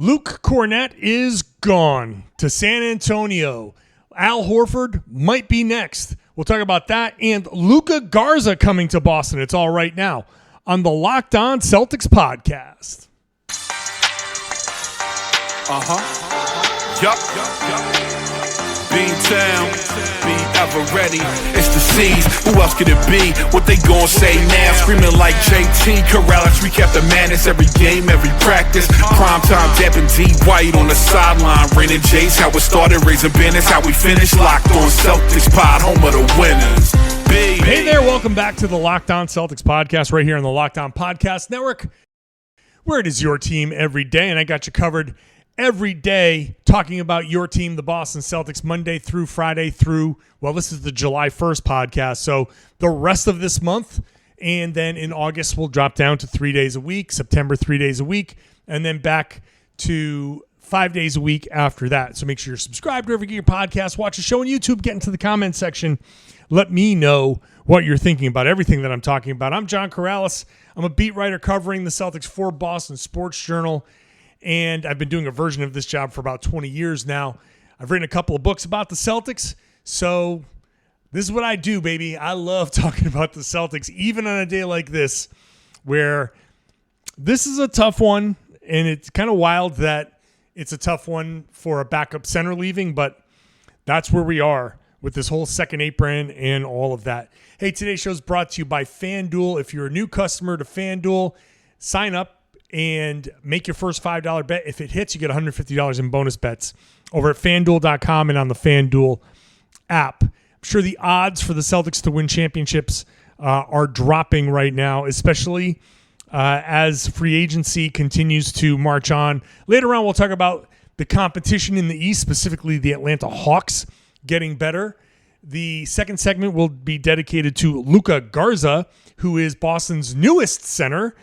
Luka Kornet is gone to San Antonio. Al Horford might be next. We'll talk about that and Luka Garza coming to Boston. It's all right now on the Locked On Celtics podcast. Yup. Beantown, be ever ready. It's the C's. Who else could it be? What they gon' say now? Screaming like JT. Karalis recap the madness every game, every practice. Prime time, Depp and D White on the sideline. Raining J's, how it started, raising business, how we finished. Locked on Celtics pod, home of the winners. Hey there, welcome back to the Locked On Celtics podcast right here on the Locked On Podcast Network, where it is your team every day, and I got you covered every day talking about your team, the Boston Celtics, Monday through Friday through, well, this is the July 1st podcast, so the rest of this month, and then in August we'll drop down to 3 days a week, September 3 days a week, and then back to 5 days a week after that. So make sure you're subscribed wherever you get your podcast, watch the show on YouTube, get into the comment section, let me know what you're thinking about everything that I'm talking about. I'm John Karalis. I'm a beat writer covering the Celtics for Boston Sports Journal, and I've been doing a version of this job for about 20 years now. I've written a couple of books about the Celtics, so this is what I do, baby. I love talking about the Celtics, even on a day like this, where this is a tough one, and it's kind of wild that it's a tough one for a backup center leaving, but that's where we are with this whole second apron and all of that. Hey, today's show is brought to you by FanDuel. If you're a new customer to FanDuel, sign up and make your first $5 bet. If it hits, you get $150 in bonus bets over at FanDuel.com and on the FanDuel app. I'm sure the odds for the Celtics to win championships are dropping right now, especially as free agency continues to march on. Later on, we'll talk about the competition in the East, specifically the Atlanta Hawks getting better. The second segment will be dedicated to Luka Garza, who is Boston's newest center.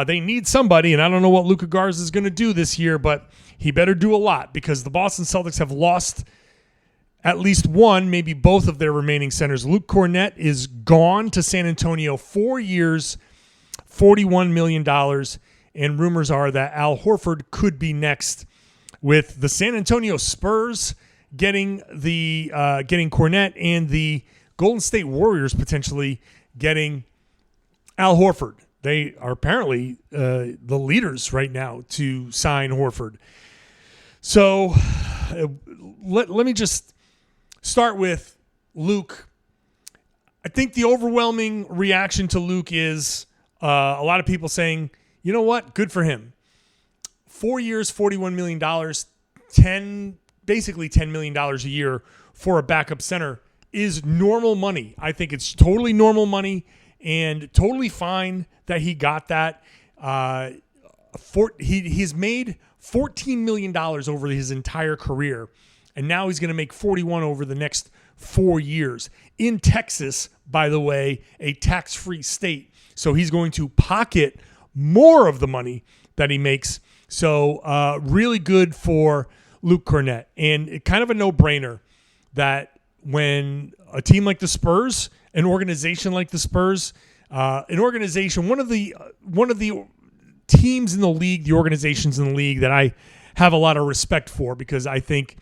They need somebody, and I don't know what Luka Garza is going to do this year, but he better do a lot because the Boston Celtics have lost at least one, maybe both of their remaining centers. Luka Kornet is gone to San Antonio, 4 years, $41 million, and rumors are that Al Horford could be next, with the San Antonio Spurs getting Kornet and the Golden State Warriors potentially getting Al Horford. They are apparently the leaders right now to sign Horford. So let me just start with Luke. I think the overwhelming reaction to Luke is a lot of people saying, you know what, good for him. 4 years, $41 million, basically $10 million a year for a backup center is normal money. I think it's totally normal money and totally fine that he got that. He's made $14 million over his entire career, and now he's going to make $41 over the next 4 years. In Texas, by the way, a tax-free state. So he's going to pocket more of the money that he makes. So really good for Luka Kornet. And it kind of a no-brainer that when a team like the Spurs, an organization like the Spurs, one of the teams in the league, the organizations in the league that I have a lot of respect for because I think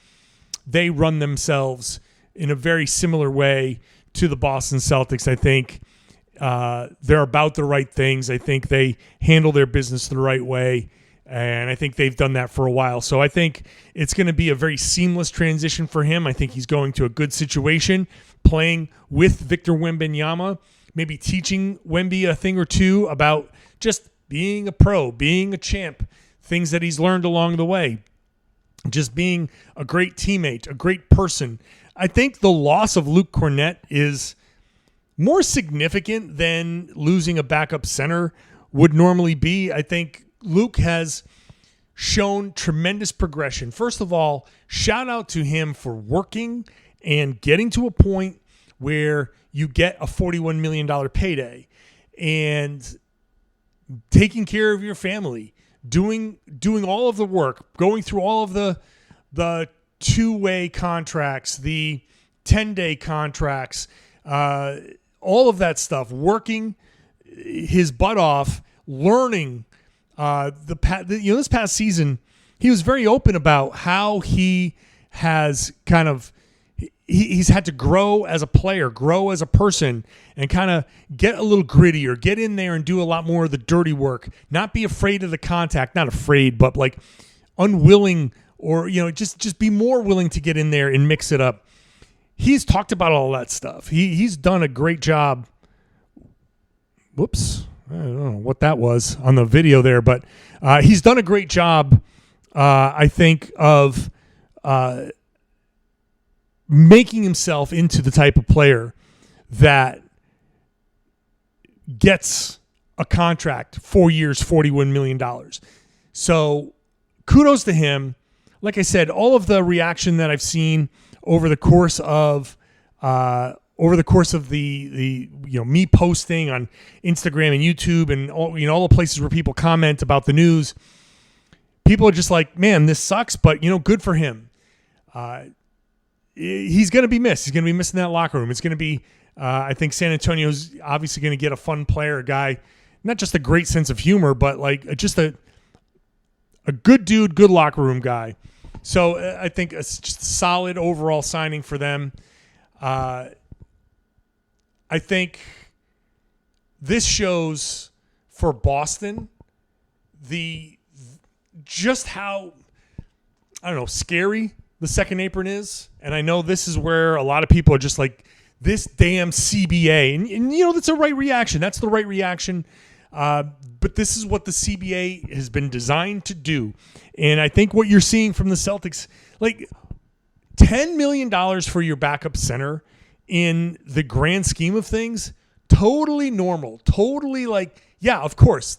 they run themselves in a very similar way to the Boston Celtics. I think they're about the right things. I think they handle their business the right way, and I think they've done that for a while. So I think it's going to be a very seamless transition for him. I think he's going to a good situation, playing with Victor Wembanyama, maybe teaching Wemby a thing or two about just being a pro, being a champ, things that he's learned along the way, just being a great teammate, a great person. I think the loss of Luka Kornet is more significant than losing a backup center would normally be. I think Luke has shown tremendous progression. First of all, shout out to him for working and getting to a point where you get a $41 million payday and taking care of your family, doing all of the work, going through all of the two-way contracts, the 10-day contracts, all of that stuff, working his butt off, learning. This past season, he was very open about how he has kind of he's had to grow as a player, grow as a person, and kind of get a little grittier, get in there and do a lot more of the dirty work, not be afraid of the contact, not afraid, but like unwilling, or, you know, just be more willing to get in there and mix it up. He's talked about all that stuff. He's done a great job. Whoops. I don't know what that was on the video there, but he's done a great job, I think, of making himself into the type of player that gets a contract, 4 years, $41 million. So kudos to him. Like I said, all of the reaction that I've seen over the course of the me posting on Instagram and YouTube and all the places where people comment about the news, people are just like, man, this sucks, but good for him. He's going to be missed. He's going to be missed in that locker room. It's going to be, I think San Antonio's obviously going to get a fun player, a guy, not just a great sense of humor, but like just a good dude, good locker room guy. So I think it's just a solid overall signing for them. I think this shows for Boston just how, I don't know, scary the second apron is. And I know this is where a lot of people are just like, this damn CBA. And that's a right reaction. That's the right reaction. But this is what the CBA has been designed to do. And I think what you're seeing from the Celtics, like $10 million for your backup center in the grand scheme of things, totally normal. Totally like, yeah, of course,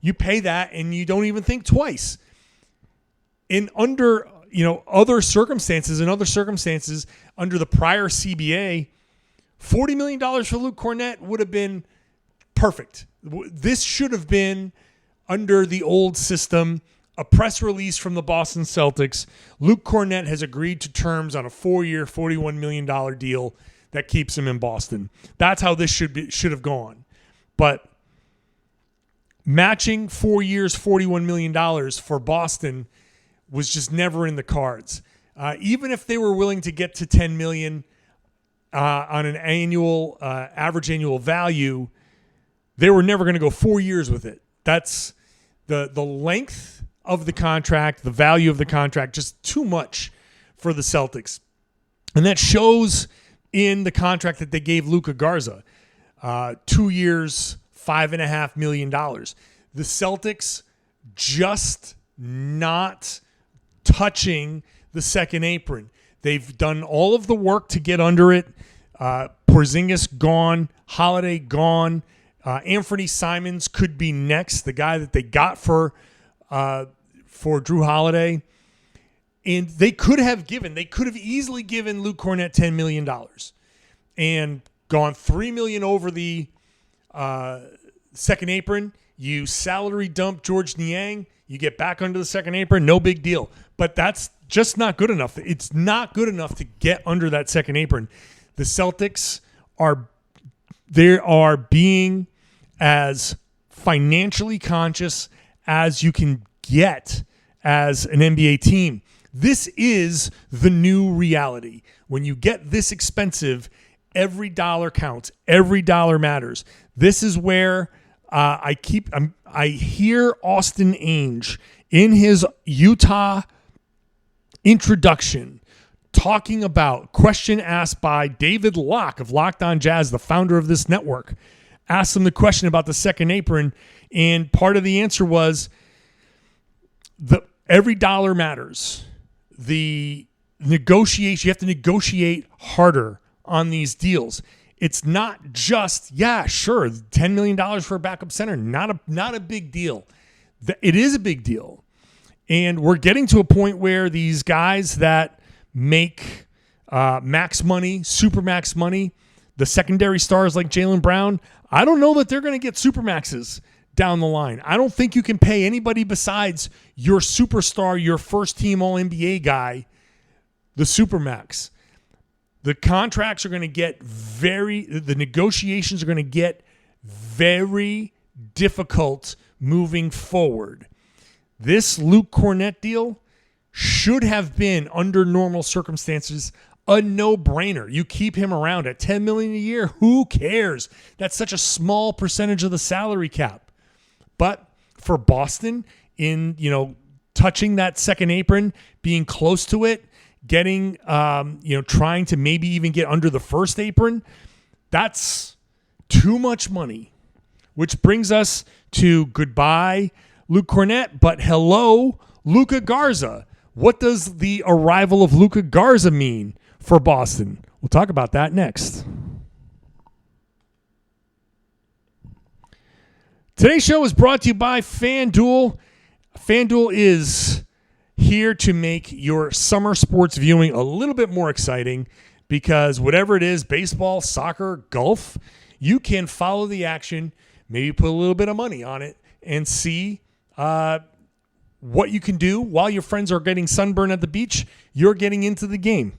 you pay that and you don't even think twice. In under, other circumstances under the prior CBA, $40 million for Luke Kornet would have been perfect. This should have been, under the old system, a press release from the Boston Celtics. Luke Kornet has agreed to terms on a 4-year, $41 million deal that keeps him in Boston. That's how this should have gone. But matching 4 years, $41 million for Boston was just never in the cards. Even if they were willing to get to $10 million on an annual average annual value, they were never going to go 4 years with it. That's the length of the contract, the value of the contract, just too much for the Celtics. And that shows in the contract that they gave Luka Garza, 2 years, $5.5 million. The Celtics just not touching the second apron. They've done all of the work to get under it. Porzingis gone, Holiday gone. Anthony Simons could be next, the guy that they got for Drew Holiday. And they could have easily given Luke Kornet $10 million and gone $3 million over the second apron. You salary dump George Niang, you get back under the second apron, no big deal. But that's just not good enough. It's not good enough to get under that second apron. The Celtics are being as financially conscious as you can get as an NBA team. This is the new reality. When you get this expensive, every dollar counts. Every dollar matters. This is where I hear Austin Ainge in his Utah introduction talking about, question asked by David Locke of Locked On Jazz, the founder of this network, asked him the question about the second apron, and part of the answer was every dollar matters. The negotiation, you have to negotiate harder on these deals. It's not just, yeah, sure, $10 million for a backup center, not a big deal. It is a big deal. And we're getting to a point where these guys that make max money, super max money, the secondary stars like Jaylen Brown, I don't know that they're going to get super maxes down the line. I don't think you can pay anybody besides your superstar, your first team All-NBA guy, the supermax. The contracts are going to the negotiations are going to get very difficult moving forward. This Luke Kornet deal should have been, under normal circumstances, a no-brainer. You keep him around at $10 million a year. Who cares? That's such a small percentage of the salary cap. But for Boston, in touching that second apron, being close to it, getting trying to maybe even get under the first apron, that's too much money. Which brings us to goodbye, Luke Kornet, but hello, Luka Garza. What does the arrival of Luka Garza mean for Boston? We'll talk about that next. Today's show is brought to you by FanDuel. FanDuel is here to make your summer sports viewing a little bit more exciting because whatever it is, baseball, soccer, golf, you can follow the action, maybe put a little bit of money on it, and see what you can do while your friends are getting sunburned at the beach. You're getting into the game.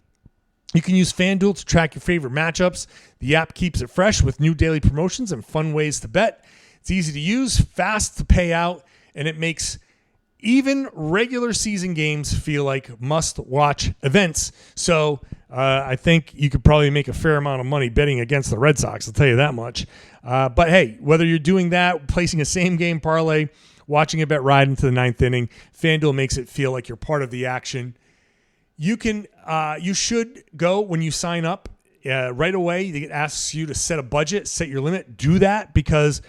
You can use FanDuel to track your favorite matchups. The app keeps it fresh with new daily promotions and fun ways to bet. It's easy to use, fast to pay out, and it makes even regular season games feel like must-watch events. So I think you could probably make a fair amount of money betting against the Red Sox, I'll tell you that much. But hey, whether you're doing that, placing a same-game parlay, watching a bet ride into the ninth inning, FanDuel makes it feel like you're part of the action. You should go when you sign up right away. It asks you to set a budget, set your limit. Do that because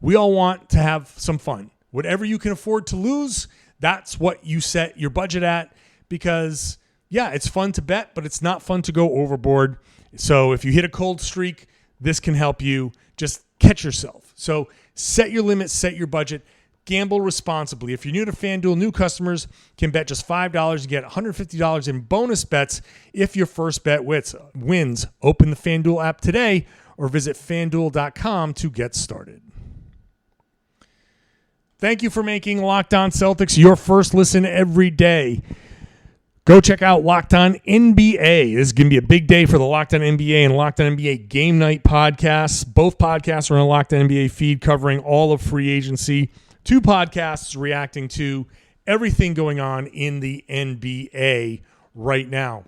we all want to have some fun. Whatever you can afford to lose, that's what you set your budget at because, yeah, it's fun to bet, but it's not fun to go overboard. So if you hit a cold streak, this can help you just catch yourself. So set your limit, set your budget. Gamble responsibly. If you're new to FanDuel, new customers can bet just $5 and get $150 in bonus bets if your first bet wins. Open the FanDuel app today or visit FanDuel.com to get started. Thank you for making Locked On Celtics your first listen every day. Go check out Locked On NBA. This is going to be a big day for the Locked On NBA and Locked On NBA Game Night podcasts. Both podcasts are on the Locked On NBA feed covering all of free agency. 2 podcasts reacting to everything going on in the NBA right now.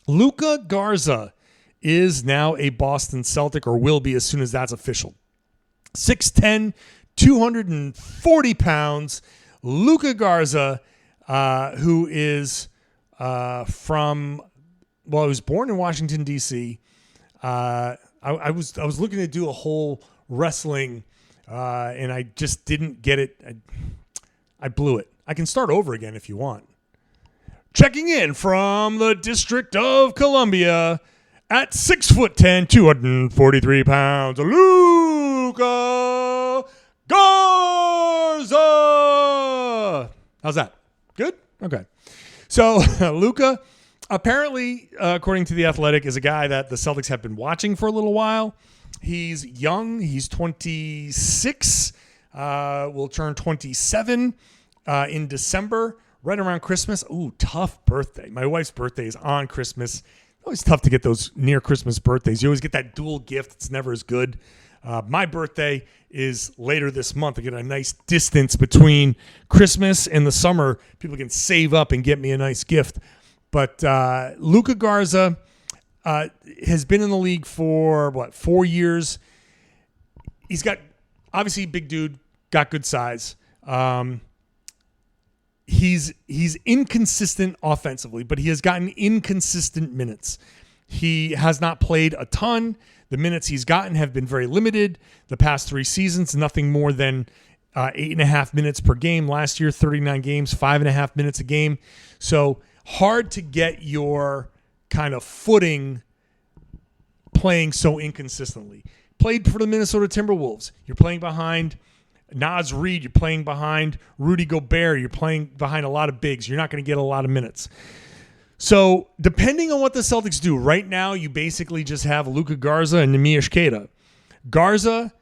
Luka Garza is now a Boston Celtic, or will be as soon as that's official. 6'10", 240 pounds. Luka Garza, who is he was born in Washington, D.C. I was looking to do a whole wrestling and I just didn't get it. I blew it. I can start over again if you want. Checking in from the District of Columbia at 6'10", 243 pounds, Luka Garza. How's that? Good? Okay. So Luka, apparently, according to The Athletic, is a guy that the Celtics have been watching for a little while. He's young. He's 26. Will turn 27 in December, right around Christmas. Ooh, tough birthday. My wife's birthday is on Christmas. Always tough to get those near Christmas birthdays. You always get that dual gift. It's never as good. My birthday is later this month. I get a nice distance between Christmas and the summer. People can save up and get me a nice gift. But Luka Garza has been in the league for 4 years. He's got, obviously, big dude, got good size. He's inconsistent offensively, but he has gotten inconsistent minutes. He has not played a ton. The minutes he's gotten have been very limited. The past 3 seasons, nothing more than 8.5 minutes per game. Last year, 39 games, 5.5 minutes a game. So hard to get your kind of footing playing so inconsistently. Played for the Minnesota Timberwolves. You're playing behind Naz Reid. You're playing behind Rudy Gobert. You're playing behind a lot of bigs. You're not going to get a lot of minutes. So depending on what the Celtics do, right now you basically just have Luka Garza and Neemias Queta. Garza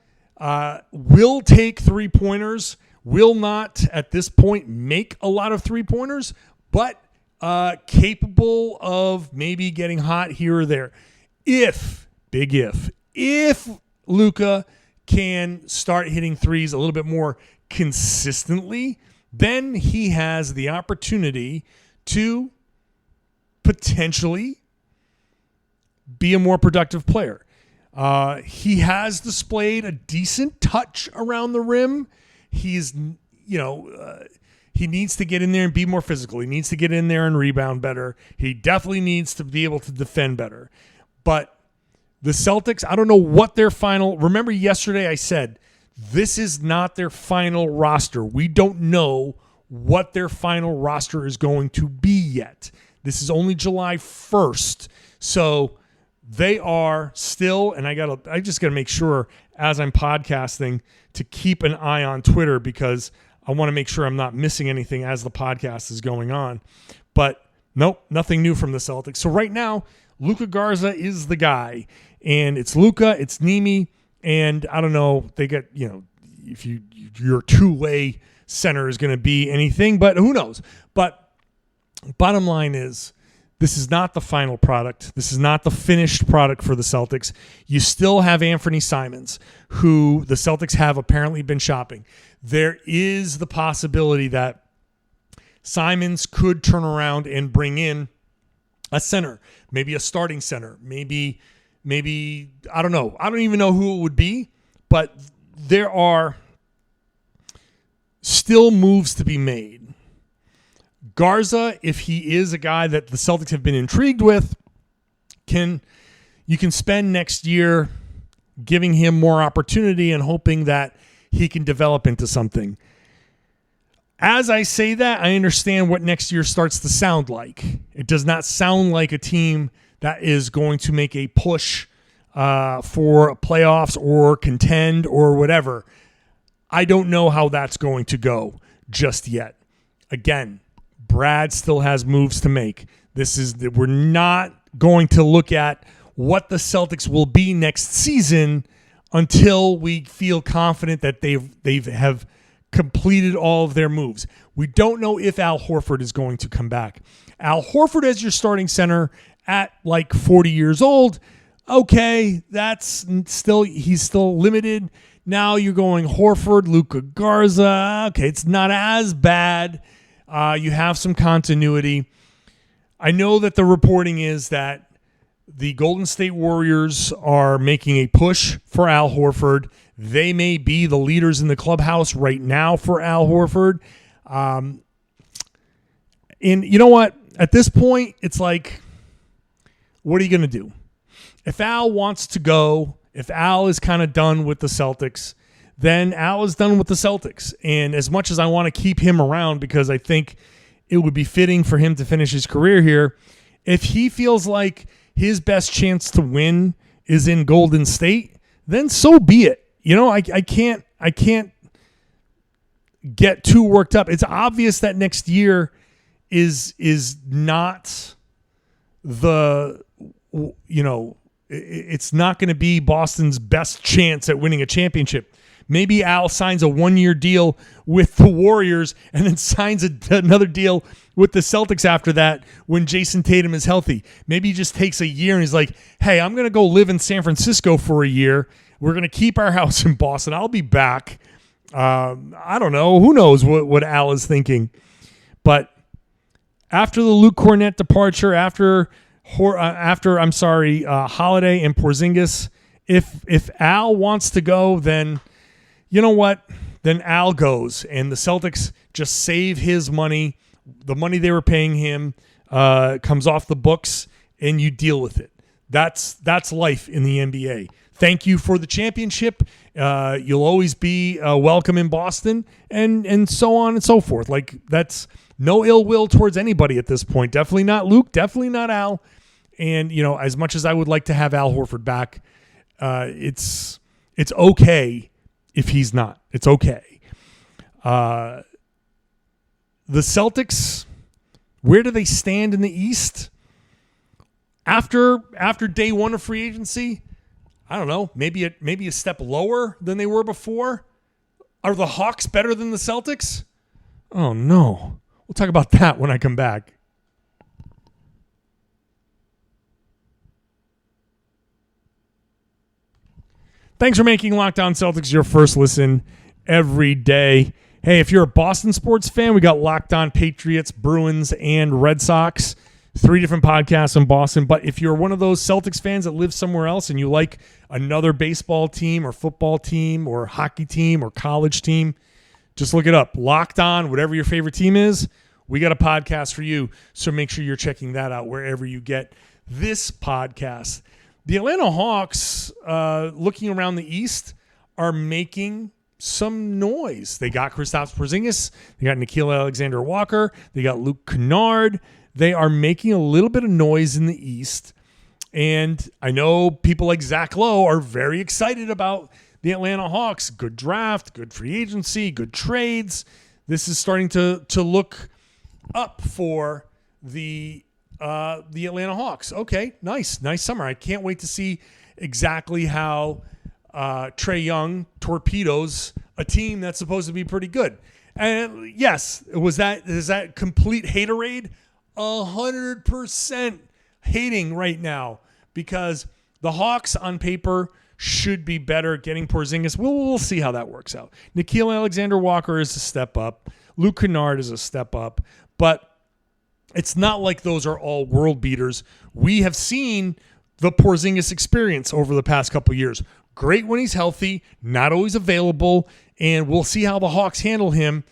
will take 3-pointers, will not at this point make a lot of 3-pointers, but capable of maybe getting hot here or there. If Luka can start hitting threes a little bit more consistently, then he has the opportunity to potentially be a more productive player. He has displayed a decent touch around the rim. He's, he needs to get in there and be more physical. He needs to get in there and rebound better. He definitely needs to be able to defend better. But the Celtics, I don't know what their final... Remember yesterday I said, this is not their final roster. We don't know what their final roster is going to be yet. This is only July 1st. So they are still, and I just got to make sure as I'm podcasting to keep an eye on Twitter because I want to make sure I'm not missing anything as the podcast is going on. But nope, nothing new from the Celtics. So right now, Luka Garza is the guy. And it's Luka, it's Nimi, and I don't know, they get, if your two-way center is going to be anything, but who knows? But bottom line is, this is not the final product. This is not the finished product for the Celtics. You still have Anthony Simons, who the Celtics have apparently been shopping. There is the possibility that Simons could turn around and bring in a center, maybe a starting center, maybe, I don't know. I don't even know who it would be, but there are still moves to be made. Garza, if he is a guy that the Celtics have been intrigued with, you can spend next year giving him more opportunity and hoping that he can develop into something. As I say that, I understand what next year starts to sound like. It does not sound like a team that is going to make a push for playoffs or contend or whatever. I don't know how that's going to go just yet. Again, Brad still has moves to make. We're not going to look at what the Celtics will be next season until we feel confident that they have completed all of their moves. We don't know if Al Horford is going to come back. Al Horford as your starting center at like 40 years old, okay, he's still limited. Now you're going Horford, Luka Garza. Okay, it's not as bad. You have some continuity. I know that the reporting is that the Golden State Warriors are making a push for Al Horford. They may be the leaders in the clubhouse right now for Al Horford. And you know what? At this point, it's like, what are you going to do? If Al wants to go, if Al is kind of done with the Celtics, then Al is done with the Celtics. And as much as I want to keep him around because I think it would be fitting for him to finish his career here, if he feels like his best chance to win is in Golden State, then so be it. I can't get too worked up. It's obvious that next year is not it's not going to be Boston's best chance at winning a championship. Maybe Al signs a 1-year deal with the Warriors and then signs another deal with the Celtics after that when Jayson Tatum is healthy. Maybe he just takes a year and he's like, hey, I'm going to go live in San Francisco for a year. We're going to keep our house in Boston. I'll be back. I don't know. Who knows what Al is thinking. But after the Luke Kornet departure, after Holiday and Porzingis, if Al wants to go, then you know what? Then Al goes, and the Celtics just save his money. The money they were paying him comes off the books, and you deal with it. That's life in the NBA. Thank you for the championship. You'll always be welcome in Boston, and so on and so forth. Like, that's no ill will towards anybody at this point. Definitely not Luke. Definitely not Al. And as much as I would like to have Al Horford back, it's okay if he's not. It's okay. The Celtics, where do they stand in the East? After day one of free agency, I don't know, maybe a step lower than they were before. Are the Hawks better than the Celtics? Oh no. We'll talk about that when I come back. Thanks for making Locked On Celtics your first listen every day. Hey, if you're a Boston sports fan, we got Locked On Patriots, Bruins, and Red Sox. 3 different podcasts in Boston. But if you're one of those Celtics fans that live somewhere else and you like another baseball team or football team or hockey team or college team, just look it up. Locked On, whatever your favorite team is, we got a podcast for you. So make sure you're checking that out wherever you get this podcast. The Atlanta Hawks, looking around the East, are making some noise. They got Kristaps Porzingis. They got Nickeil Alexander-Walker. They got Luke Kennard. They are making a little bit of noise in the East. And I know people like Zach Lowe are very excited about the Atlanta Hawks. Good draft, good free agency, good trades. This is starting to look up for the Atlanta Hawks. Okay, nice summer. I can't wait to see exactly how Trae Young torpedoes a team that's supposed to be pretty good. And yes, is that complete haterade? 100% hating right now because the Hawks on paper should be better at getting Porzingis. We'll see how that works out. Nickeil Alexander-Walker is a step up. Luke Kennard is a step up. But it's not like those are all world beaters. We have seen the Porzingis experience over the past couple of years. Great when he's healthy, not always available, and we'll see how the Hawks handle him.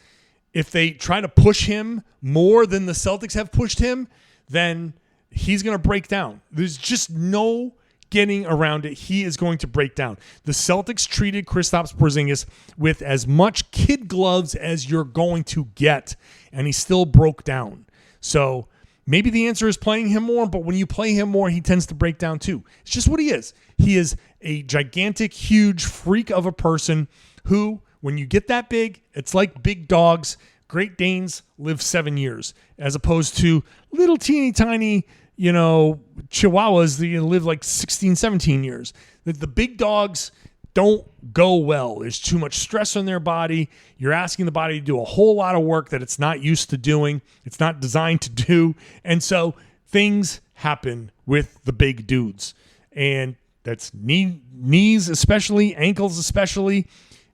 If they try to push him more than the Celtics have pushed him, then he's going to break down. There's just no getting around it. He is going to break down. The Celtics treated Kristaps Porzingis with as much kid gloves as you're going to get, and he still broke down. So maybe the answer is playing him more, but when you play him more, he tends to break down too. It's just what he is. He is a gigantic, huge freak of a person who, when you get that big, it's like big dogs. Great Danes live 7 years, as opposed to little teeny tiny, Chihuahuas that live like 16, 17 years. The big dogs don't go well. There's too much stress on their body. You're asking the body to do a whole lot of work that it's not used to doing. It's not designed to do. And so things happen with the big dudes. And that's knees especially, ankles especially.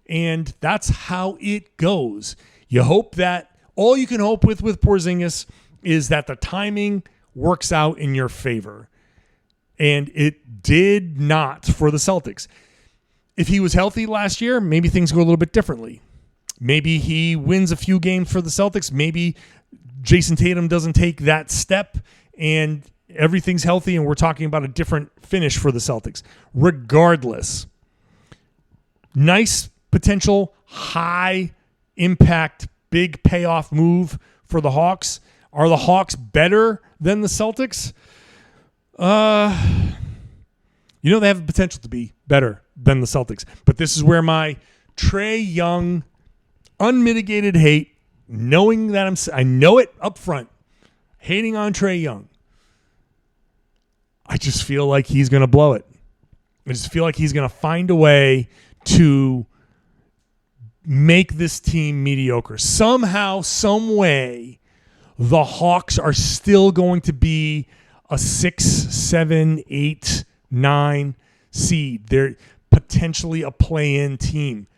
And that's how it goes. You hope that all you can hope with Porzingis is that the timing works out in your favor. And it did not for the Celtics. If he was healthy last year, maybe things go a little bit differently. Maybe he wins a few games for the Celtics. Maybe Jayson Tatum doesn't take that step and everything's healthy and we're talking about a different finish for the Celtics. Regardless, nice potential, high impact, big payoff move for the Hawks. Are the Hawks better than the Celtics? They have the potential to be better than the Celtics. But this is where my Trae Young unmitigated hate, knowing that I know it up front, hating on Trae Young. I just feel like he's going to blow it. I just feel like he's going to find a way to make this team mediocre. Somehow, some way, the Hawks are still going to be a 6, 7, 8, 9 seed. They're potentially a play-in team.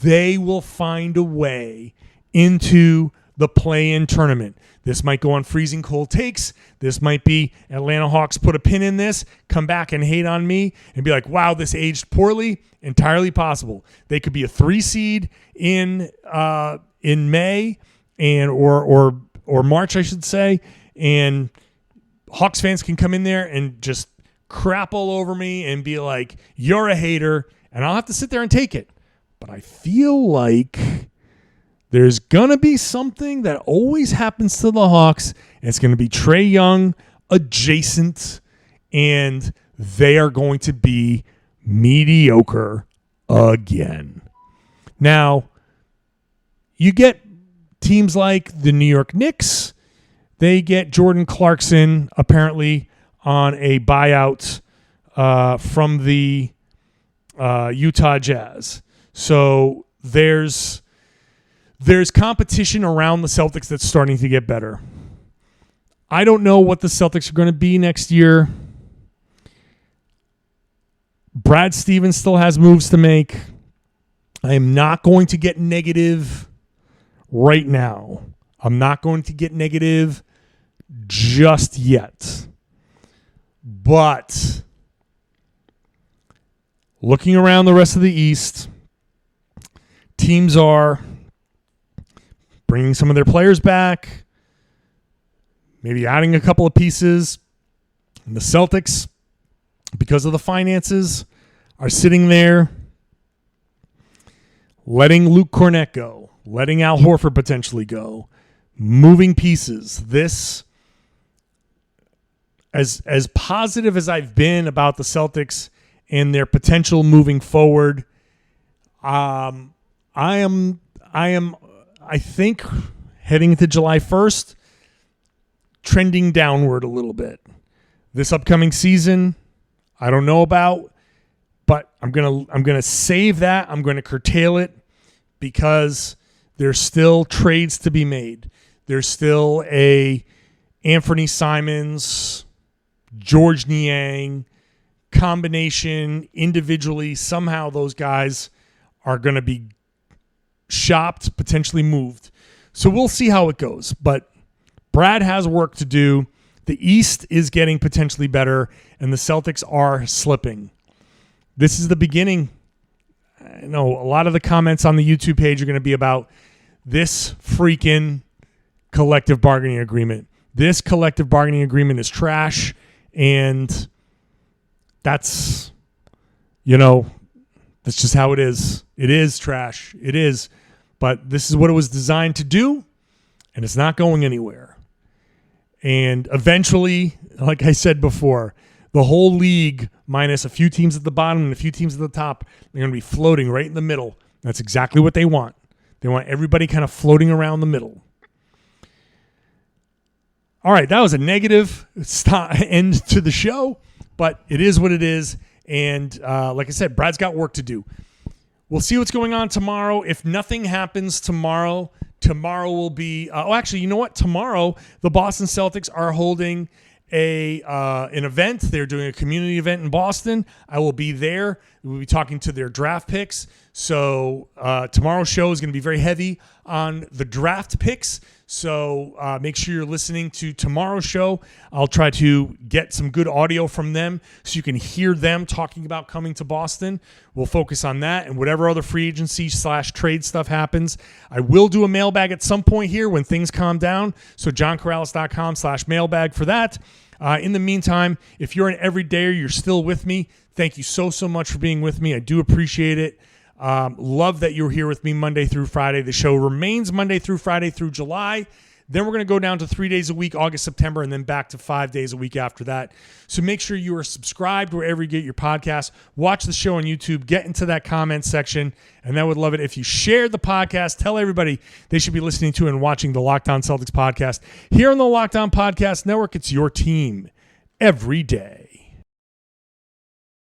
They will find a way into the play-in tournament. This might go on freezing cold takes. This might be Atlanta Hawks put a pin in this, come back and hate on me and be like, wow, this aged poorly. Entirely possible. They could be a 3 seed in May and or March, I should say, and Hawks fans can come in there and just crap all over me and be like, you're a hater, and I'll have to sit there and take it. But I feel like there's going to be something that always happens to the Hawks, and it's going to be Trae Young adjacent, and they are going to be mediocre again. Now, you get teams like the New York Knicks. They get Jordan Clarkson apparently on a buyout from the Utah Jazz. So there's competition around the Celtics that's starting to get better. I don't know what the Celtics are going to be next year. Brad Stevens still has moves to make. I am not going to get negative right now. I'm not going to get negative just yet. But looking around the rest of the East, teams are bringing some of their players back, maybe adding a couple of pieces. And the Celtics, because of the finances, are sitting there letting Luke Kornet go, letting Al Horford potentially go, moving pieces. This, as positive as I've been about the Celtics and their potential moving forward, I think heading into July 1st, trending downward a little bit. This upcoming season, I don't know about, but I'm gonna save that. I'm gonna curtail it because there's still trades to be made. There's still a Anthony Simons, George Niang combination individually. Somehow those guys are going to be shopped, potentially moved. So we'll see how it goes. But Brad has work to do. The East is getting potentially better, and the Celtics are slipping. This is the beginning. I know a lot of the comments on the YouTube page are going to be about this freaking collective bargaining agreement. This collective bargaining agreement is trash, and that's just how it is. It is trash. It is. But this is what it was designed to do, and it's not going anywhere. And eventually, like I said before, the whole league, minus a few teams at the bottom and a few teams at the top, they're going to be floating right in the middle. That's exactly what they want. They want everybody kind of floating around the middle. All right, that was a negative end to the show, but it is what it is. And like I said, Brad's got work to do. We'll see what's going on tomorrow. If nothing happens tomorrow will be actually, you know what? Tomorrow, the Boston Celtics are holding an event. They're doing a community event in Boston. I will be there. We'll be talking to their draft picks. So tomorrow's show is going to be very heavy on the draft picks. So make sure you're listening to tomorrow's show. I'll try to get some good audio from them so you can hear them talking about coming to Boston. We'll focus on that and whatever other free agency / trade stuff happens. I will do a mailbag at some point here when things calm down. So johnkaralis.com/mailbag for that. In the meantime, if you're an everydayer, you're still with me. Thank you so much for being with me. I do appreciate it. Love that you're here with me Monday through Friday. The show remains Monday through Friday through July. Then we're going to go down to 3 days a week, August, September, and then back to 5 days a week after that. So make sure you are subscribed wherever you get your podcasts. Watch the show on YouTube. Get into that comment section, and I would love it if you shared the podcast. Tell everybody they should be listening to and watching the Locked On Celtics podcast. Here on the Locked On Podcast Network, it's your team every day.